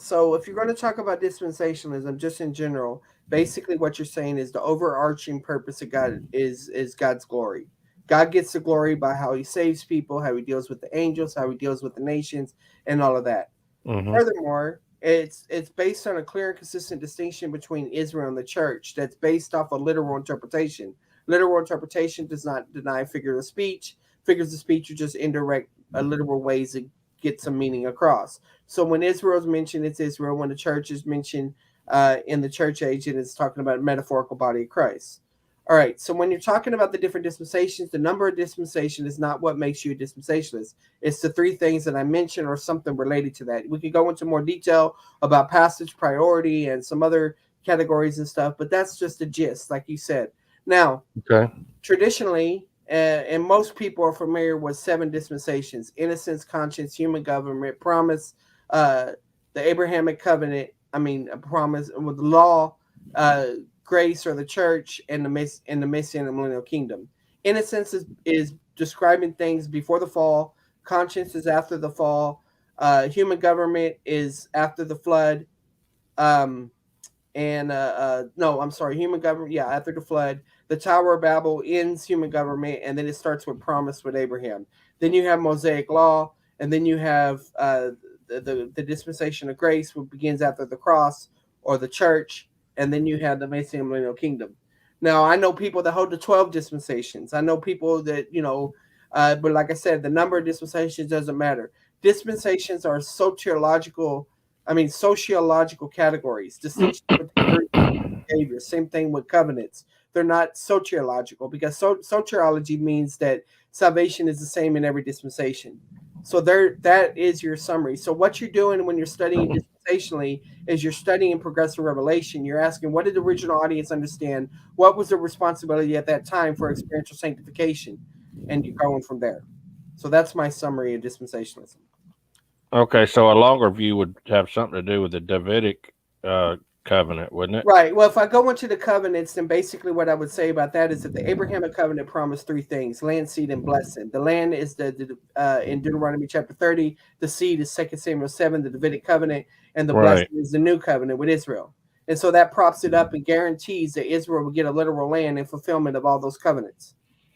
So if you're going to talk about dispensationalism, just in general, basically what you're saying is the overarching purpose of God is God's glory. God gets the glory by how He saves people, how He deals with the angels, how He deals with the nations, and all of that. Mm-hmm. Furthermore, it's based on a clear and consistent distinction between Israel and the church that's based off of literal interpretation. Literal interpretation does not deny figures of speech. Figures of speech are just indirect, literal ways to get some meaning across. So when Israel is mentioned, it's Israel. When the church is mentioned in the church age, it is talking about metaphorical body of Christ. All right. So when you're talking about the different dispensations, the number of dispensation is not what makes you a dispensationalist. It's the three things that I mentioned or something related to that. We could go into more detail about passage priority and some other categories and stuff, but that's just the gist, like you said. Now, Okay. traditionally, and most people are familiar with seven dispensations: innocence, conscience, human government, promise, uh, the Abrahamic covenant. I mean, a promise with the law, uh, grace or the church, and the Messianic millennial kingdom. Innocence is describing things before the fall. Conscience is after the fall. Human government is after the flood. Um, and no, I'm sorry, human government. Yeah, after the flood, the Tower of Babel ends human government, and then it starts with promise with Abraham. Then you have Mosaic law, and then you have the dispensation of grace, which begins after the cross or the church, and then you have the Messianic millennial kingdom. Now, I know people that hold the 12 dispensations. I know people that but like I said, the number of dispensations doesn't matter. Dispensations are soteriological sociological categories, distinction between groups and behavior. Same thing with covenants. They're not soteriological because soteriology means that salvation is the same in every dispensation. So there, that is your summary. So what you're doing when you're studying dispensationally is you're studying progressive revelation. You're asking, what did the original audience understand? What was the responsibility at that time for experiential sanctification? And you're going from there. So that's my summary of dispensationalism. Okay, so a longer view would have something to do with the Davidic uh, covenant, wouldn't it? Right. Well, if I go into the covenants, then basically what I would say about that is that the Abrahamic covenant promised three things: land, seed, and blessing. The land is in Deuteronomy chapter 30. The seed is 2 Samuel 7, the Davidic covenant, and the Right. blessing is the new covenant with Israel. And so that props it up and guarantees that Israel will get a literal land in fulfillment of all those covenants.